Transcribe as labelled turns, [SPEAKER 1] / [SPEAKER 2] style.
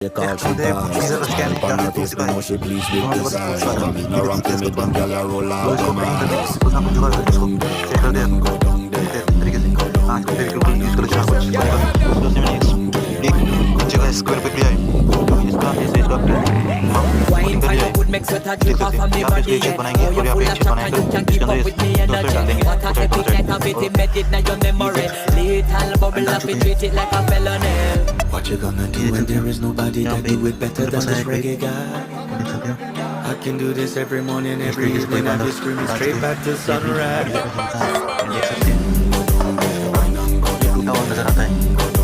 [SPEAKER 1] You call she pass. Stand on her face, but now she please with the size. No wrong to me, them gyal a roll out them eyes. Go down there.
[SPEAKER 2] Wine for your good, make sweat a drip off of me body. Oh, you full of chat and you can keep up with me energy. What a epic night of it, embedded in your memory. Little bubble up, we treat it like a felony.
[SPEAKER 1] What you gonna do when there is nobody that do it better than this reggae guy? I can do this every morning, every evening. I just scream straight back to sunrise.
[SPEAKER 3] Tahu nggak